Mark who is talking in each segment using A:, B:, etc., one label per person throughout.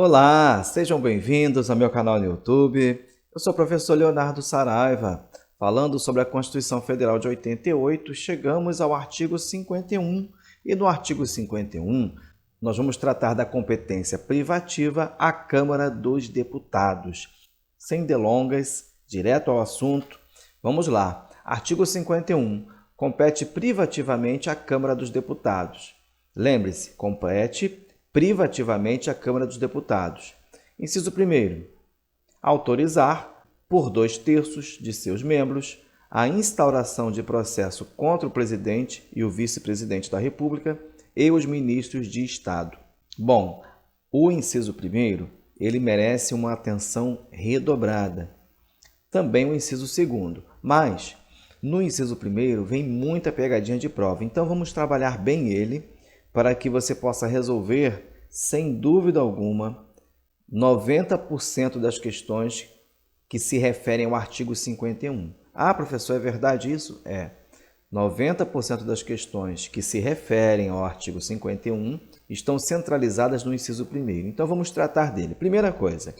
A: Olá, sejam bem-vindos ao meu canal no YouTube. Eu sou o professor Leonardo Saraiva. Falando sobre a Constituição Federal de 88, chegamos ao artigo 51. E no artigo 51, nós vamos tratar da competência privativa à Câmara dos Deputados. Sem delongas, direto ao assunto, vamos lá. Artigo 51. Compete privativamente à Câmara dos Deputados. Lembre-se, compete privativamente à Câmara dos Deputados. Inciso 1º. Autorizar, por 2/3 de seus membros, a instauração de processo contra o presidente e o vice-presidente da República e os ministros de Estado. Bom, o inciso 1º, ele merece uma atenção redobrada. Também o inciso 2º, mas no inciso 1º vem muita pegadinha de prova, então vamos trabalhar bem ele para que você possa resolver, sem dúvida alguma, 90% das questões que se referem ao artigo 51. Ah, professor, é verdade isso? É. 90% das questões que se referem ao artigo 51 estão centralizadas no inciso 1º. Então, vamos tratar dele. Primeira coisa,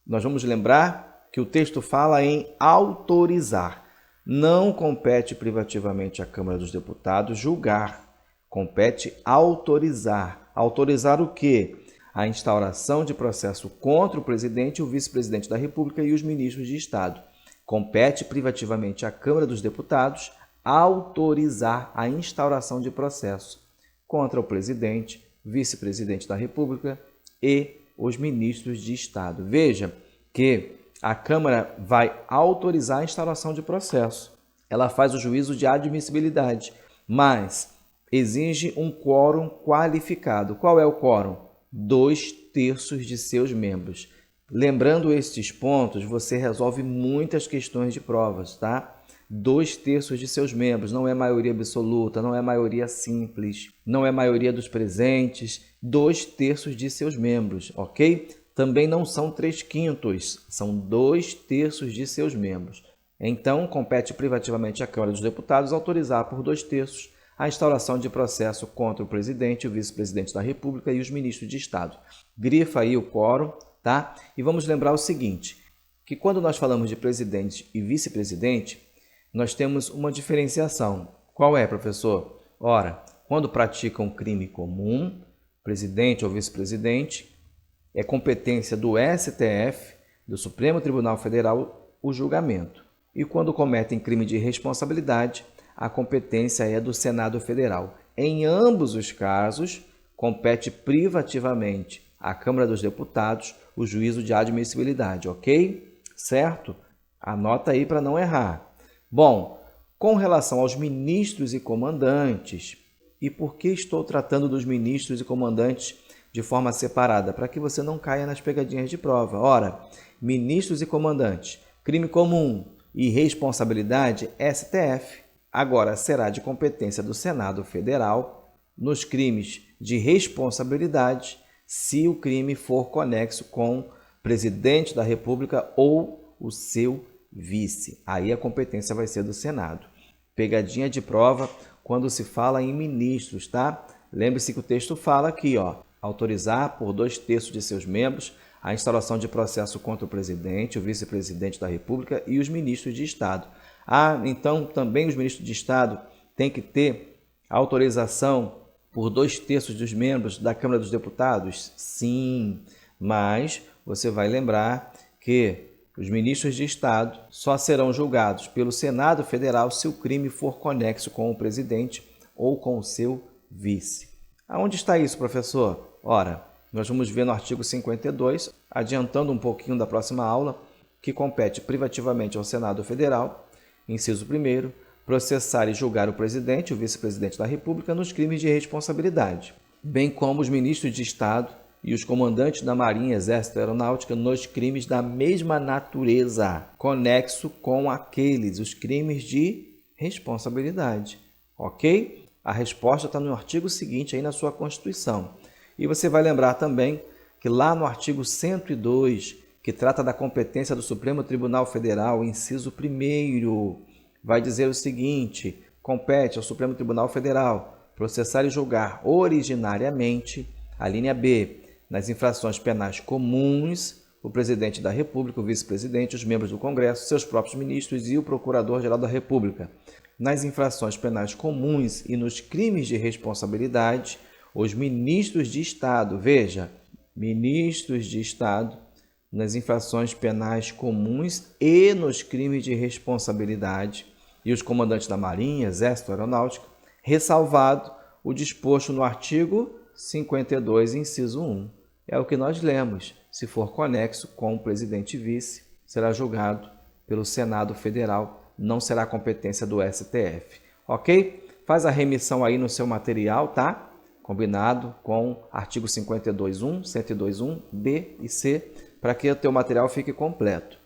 A: nós vamos lembrar que o texto fala em autorizar. Não compete privativamente à Câmara dos Deputados julgar. Compete autorizar. Autorizar o quê? A instauração de processo contra o presidente, o vice-presidente da República e os ministros de Estado. Compete privativamente à Câmara dos Deputados autorizar a instauração de processo contra o presidente, vice-presidente da República e os ministros de Estado. Veja que a Câmara vai autorizar a instauração de processo. Ela faz o juízo de admissibilidade, mas exige um quórum qualificado. Qual é o quórum? 2/3 de seus membros. Lembrando estes pontos, você resolve muitas questões de provas, tá? 2/3 de seus membros, não é maioria absoluta, não é maioria simples, não é maioria dos presentes, 2/3 de seus membros, ok? Também não são 3/5, são 2/3 de seus membros. Então, compete privativamente à Câmara dos Deputados autorizar por 2/3 a instauração de processo contra o presidente, o vice-presidente da República e os ministros de Estado. Grifa aí o quórum, tá? E vamos lembrar o seguinte, que quando nós falamos de presidente e vice-presidente, nós temos uma diferenciação. Qual é, professor? Ora, quando praticam crime comum, presidente ou vice-presidente, é competência do STF, do Supremo Tribunal Federal, o julgamento. E quando cometem crime de responsabilidade, a competência é do Senado Federal. Em ambos os casos, compete privativamente à Câmara dos Deputados o juízo de admissibilidade, ok? Certo? Anota aí para não errar. Bom, com relação aos ministros e comandantes, e por que estou tratando dos ministros e comandantes de forma separada? Para que você não caia nas pegadinhas de prova. Ora, ministros e comandantes, crime comum e responsabilidade, STF. Agora, será de competência do Senado Federal nos crimes de responsabilidade, se o crime for conexo com o presidente da República ou o seu vice. Aí a competência vai ser do Senado. Pegadinha de prova quando se fala em ministros, tá? Lembre-se que o texto fala aqui, ó, autorizar por 2/3 de seus membros a instauração de processo contra o presidente, o vice-presidente da República e os ministros de Estado. Ah, então também os ministros de Estado têm que ter autorização por 2/3 dos membros da Câmara dos Deputados? Sim, mas você vai lembrar que os ministros de Estado só serão julgados pelo Senado Federal se o crime for conexo com o presidente ou com o seu vice. Aonde está isso, professor? Ora, nós vamos ver no artigo 52, adiantando um pouquinho da próxima aula, que compete privativamente ao Senado Federal, inciso 1º, processar e julgar o presidente, o vice-presidente da República, nos crimes de responsabilidade, bem como os ministros de Estado e os comandantes da Marinha, Exército e Aeronáutica nos crimes da mesma natureza, conexo com aqueles, os crimes de responsabilidade, ok? A resposta está no artigo seguinte aí na sua Constituição. E você vai lembrar também que lá no artigo 102, que trata da competência do Supremo Tribunal Federal, inciso 1º, vai dizer o seguinte: compete ao Supremo Tribunal Federal processar e julgar originariamente, a linha B, Nas infrações penais comuns, o presidente da República, o vice-presidente, os membros do Congresso, seus próprios ministros e o procurador-geral da República. Nas infrações penais comuns e nos crimes de responsabilidade, os ministros de Estado, veja, ministros de Estado, nas infrações penais comuns e nos crimes de responsabilidade, e os comandantes da Marinha, Exército, Aeronáutica, ressalvado o disposto no artigo 52, inciso 1. É o que nós lemos. Se for conexo com o presidente e vice, será julgado pelo Senado Federal, não será competência do STF. Ok? Faz a remissão aí no seu material, tá? Combinado com artigo 52.1, 102.1, B e C, para que o teu material fique completo.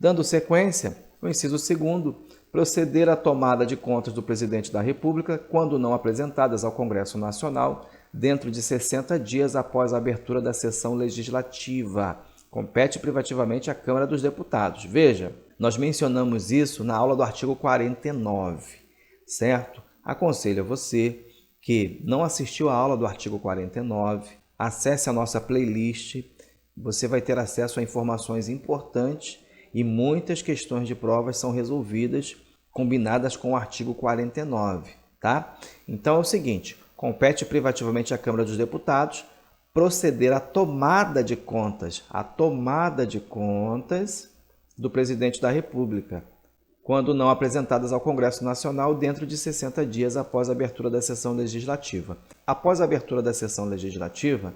A: Dando sequência, o inciso 2º, proceder à tomada de contas do presidente da República, quando não apresentadas ao Congresso Nacional, dentro de 60 dias após a abertura da sessão legislativa. Compete privativamente à Câmara dos Deputados. Veja, nós mencionamos isso na aula do artigo 49, certo? Aconselho a você que não assistiu à aula do artigo 49, acesse a nossa playlist, você vai ter acesso a informações importantes e muitas questões de provas são resolvidas combinadas com o artigo 49, tá? Então é o seguinte, compete privativamente à Câmara dos Deputados proceder à tomada de contas do presidente da República, quando não apresentadas ao Congresso Nacional dentro de 60 dias após a abertura da sessão legislativa. Após a abertura da sessão legislativa,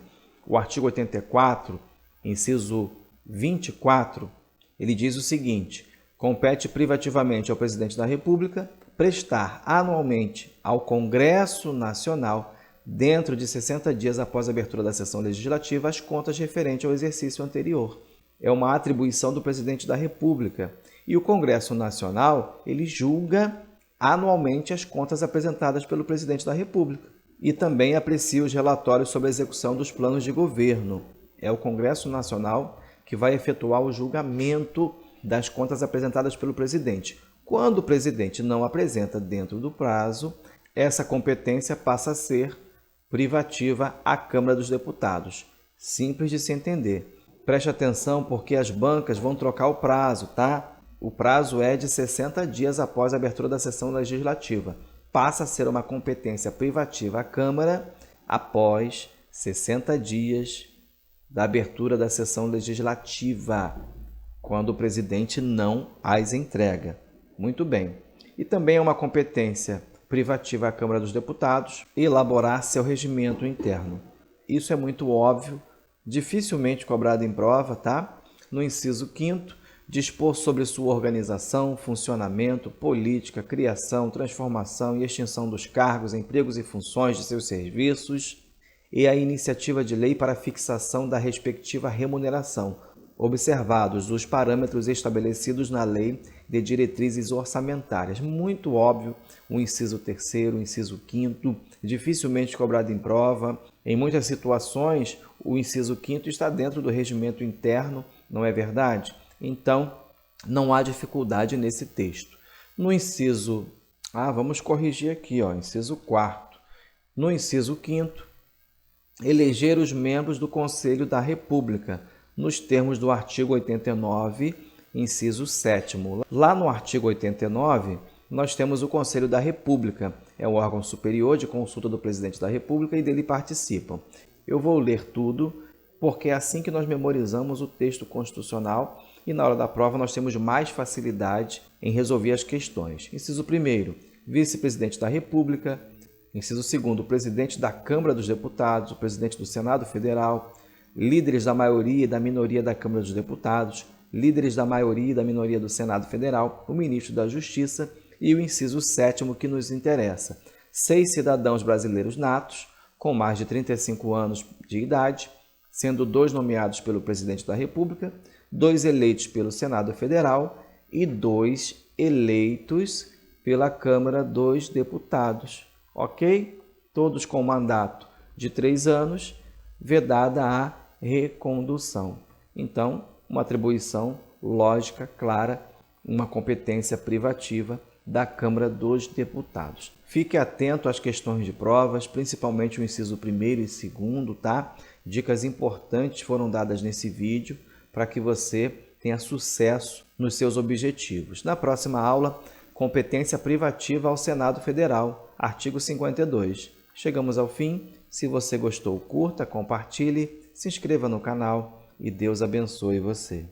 A: o artigo 84, inciso 24, ele diz o seguinte: compete privativamente ao presidente da República prestar anualmente ao Congresso Nacional, dentro de 60 dias após a abertura da sessão legislativa, as contas referentes ao exercício anterior. É uma atribuição do presidente da República. E o Congresso Nacional, ele julga anualmente as contas apresentadas pelo presidente da República e também aprecia os relatórios sobre a execução dos planos de governo. É o Congresso Nacional que vai efetuar o julgamento das contas apresentadas pelo presidente. Quando o presidente não apresenta dentro do prazo, essa competência passa a ser privativa à Câmara dos Deputados. Simples de se entender. Preste atenção porque as bancas vão trocar o prazo, tá? O prazo é de 60 dias após a abertura da sessão legislativa. Passa a ser uma competência privativa à Câmara após 60 dias da abertura da sessão legislativa, quando o presidente não as entrega. Muito bem. E também é uma competência privativa à Câmara dos Deputados elaborar seu regimento interno. Isso é muito óbvio, dificilmente cobrado em prova, tá? No inciso 5º, dispor sobre sua organização, funcionamento, política, criação, transformação e extinção dos cargos, empregos e funções de seus serviços e a iniciativa de lei para fixação da respectiva remuneração, observados os parâmetros estabelecidos na Lei de Diretrizes Orçamentárias. Muito óbvio, o inciso 3º, o inciso 5º, dificilmente cobrado em prova. Em muitas situações, o inciso 5º está dentro do regimento interno, não é verdade? Então, não há dificuldade nesse texto. No inciso... vamos corrigir aqui, inciso 4º. No inciso 5º, eleger os membros do Conselho da República, nos termos do artigo 89, inciso 7º. Lá no artigo 89, nós temos o Conselho da República. É o órgão superior de consulta do presidente da República e dele participam. Eu vou ler tudo, porque é assim que nós memorizamos o texto constitucional e na hora da prova nós temos mais facilidade em resolver as questões. Inciso 1º, vice-presidente da República. Inciso 2º, presidente da Câmara dos Deputados, o presidente do Senado Federal, líderes da maioria e da minoria da Câmara dos Deputados, líderes da maioria e da minoria do Senado Federal, o ministro da Justiça e o inciso 7º que nos interessa. 6 cidadãos brasileiros natos, com mais de 35 anos de idade, sendo 2 nomeados pelo presidente da República, 2 eleitos pelo Senado Federal e 2 eleitos pela Câmara dos Deputados. Ok? Todos com mandato de 3 anos, vedada a recondução. Então, uma atribuição lógica, clara, uma competência privativa da Câmara dos Deputados. Fique atento às questões de provas, principalmente o inciso 1º e 2º, tá? Dicas importantes foram dadas nesse vídeo para que você tenha sucesso nos seus objetivos. Na próxima aula, competência privativa ao Senado Federal, artigo 52. Chegamos ao fim. Se você gostou, curta, compartilhe, se inscreva no canal e Deus abençoe você.